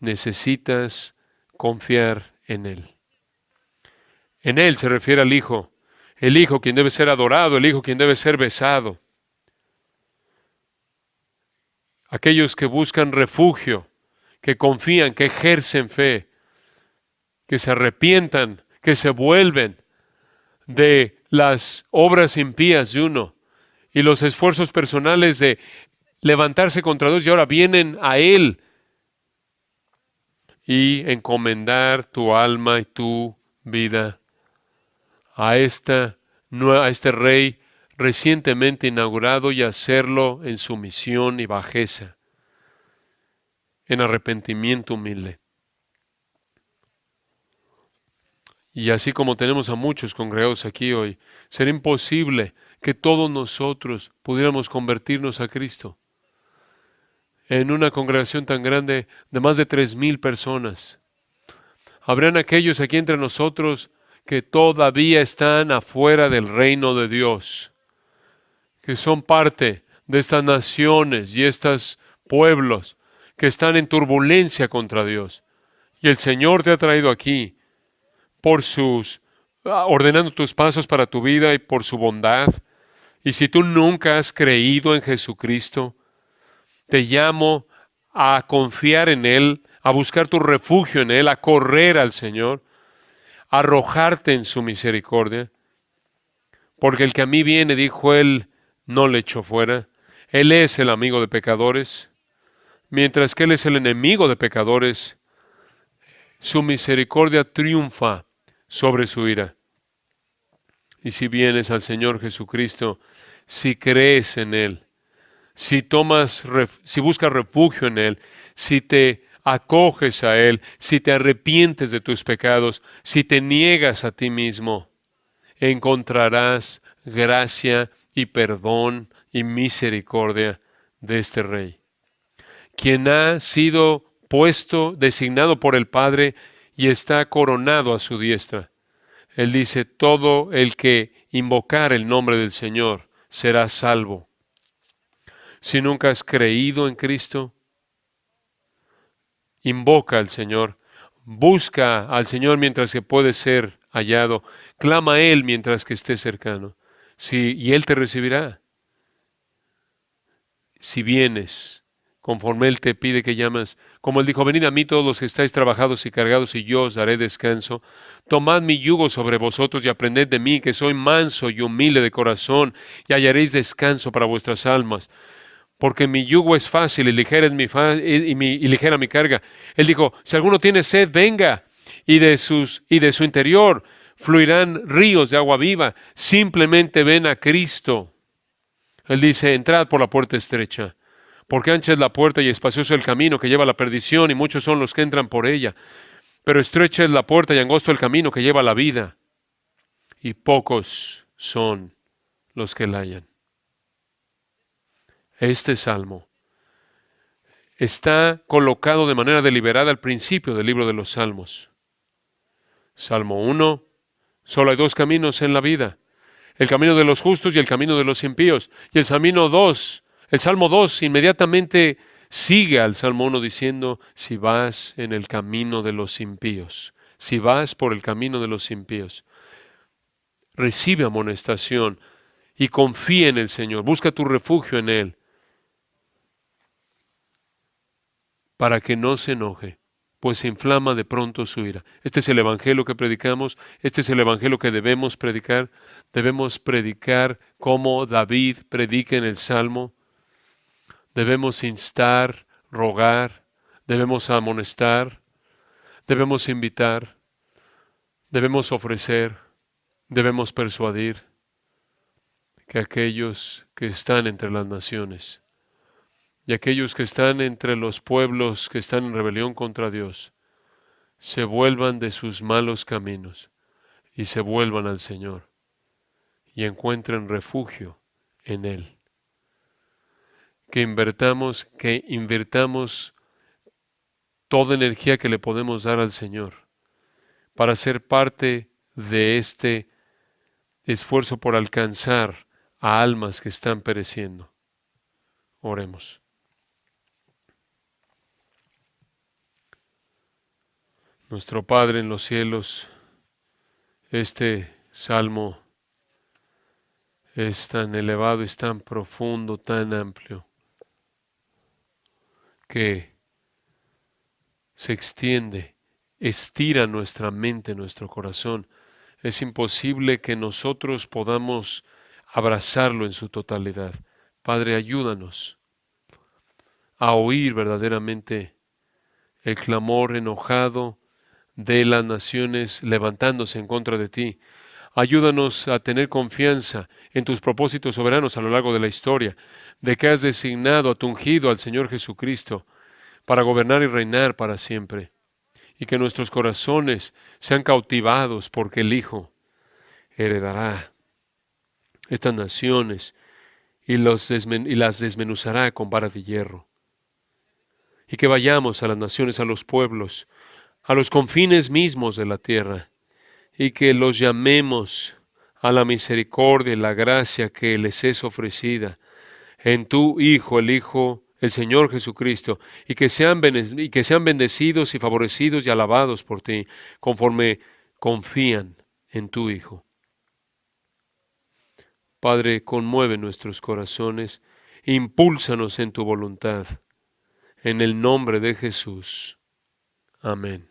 necesitas confiar en Él. En Él se refiere al Hijo. El Hijo quien debe ser adorado, el Hijo quien debe ser besado. Aquellos que buscan refugio, que confían, que ejercen fe, que se arrepientan, que se vuelven de las obras impías de uno y los esfuerzos personales de levantarse contra Dios y ahora vienen a Él y encomendar tu alma y tu vida a este rey recientemente inaugurado y hacerlo en sumisión y bajeza, en arrepentimiento humilde. Y así como tenemos a muchos congregados aquí hoy, será imposible que todos nosotros pudiéramos convertirnos a Cristo. En una congregación tan grande de más de 3,000 personas, habrán aquellos aquí entre nosotros que todavía están afuera del reino de Dios, que son parte de estas naciones y estos pueblos que están en turbulencia contra Dios. Y el Señor te ha traído aquí por ordenando tus pasos para tu vida y por su bondad. Y si tú nunca has creído en Jesucristo, te llamo a confiar en Él, a buscar tu refugio en Él, a correr al Señor, a arrojarte en su misericordia. Porque el que a mí viene, dijo Él, no le echo fuera. Él es el amigo de pecadores, mientras que Él es el enemigo de pecadores. Su misericordia triunfa sobre su ira. Y si vienes al Señor Jesucristo, si crees en Él, si buscas refugio en Él, si te acoges a Él, si te arrepientes de tus pecados, si te niegas a ti mismo, encontrarás gracia y perdón y misericordia de este Rey, quien ha sido designado por el Padre y está coronado a su diestra. Él dice, todo el que invocar el nombre del Señor será salvo. Si nunca has creído en Cristo, invoca al Señor, busca al Señor mientras que puede ser hallado, clama a Él mientras que esté cercano, y Él te recibirá. Si vienes, conforme Él te pide que llamas, como Él dijo, venid a mí todos los que estáis trabajados y cargados, y yo os daré descanso. Tomad mi yugo sobre vosotros y aprended de mí, que soy manso y humilde de corazón, y hallaréis descanso para vuestras almas. Porque mi yugo es fácil y ligera es y ligera mi carga. Él dijo, si alguno tiene sed, venga, y de su interior fluirán ríos de agua viva. Simplemente ven a Cristo. Él dice, entrad por la puerta estrecha, porque ancha es la puerta y espacioso el camino que lleva a la perdición, y muchos son los que entran por ella. Pero estrecha es la puerta y angosto el camino que lleva a la vida, y pocos son los que la hallan. Este salmo está colocado de manera deliberada al principio del libro de los Salmos. Salmo 1, solo hay dos caminos en la vida, el camino de los justos y el camino de los impíos. Y el Salmo 2 inmediatamente sigue al Salmo 1 diciendo, si vas en el camino de los impíos, si vas por el camino de los impíos, recibe amonestación y confía en el Señor, busca tu refugio en Él, para que no se enoje, pues se inflama de pronto su ira. Este es el evangelio que predicamos, este es el evangelio que debemos predicar. Debemos predicar como David predica en el Salmo. Debemos instar, rogar, debemos amonestar, debemos invitar, debemos ofrecer, debemos persuadir que aquellos que están entre las naciones y aquellos que están entre los pueblos que están en rebelión contra Dios, se vuelvan de sus malos caminos y se vuelvan al Señor y encuentren refugio en Él. Que invirtamos toda energía que le podemos dar al Señor para ser parte de este esfuerzo por alcanzar a almas que están pereciendo. Oremos. Nuestro Padre en los cielos, este salmo es tan elevado, es tan profundo, tan amplio, que se extiende, estira nuestra mente, nuestro corazón. Es imposible que nosotros podamos abrazarlo en su totalidad. Padre, ayúdanos a oír verdaderamente el clamor enojado de las naciones levantándose en contra de ti. Ayúdanos a tener confianza en tus propósitos soberanos a lo largo de la historia, de que has designado a tu ungido, al Señor Jesucristo, para gobernar y reinar para siempre. y que nuestros corazones sean cautivados, porque el Hijo heredará estas naciones y las desmenuzará con vara de hierro. Y que vayamos a las naciones, a los pueblos, a los confines mismos de la tierra, y que los llamemos a la misericordia y la gracia que les es ofrecida en tu Hijo, el Señor Jesucristo, y que sean bendecidos y favorecidos y alabados por ti, conforme confían en tu Hijo. Padre, conmueve nuestros corazones, impúlsanos en tu voluntad. En el nombre de Jesús. Amén.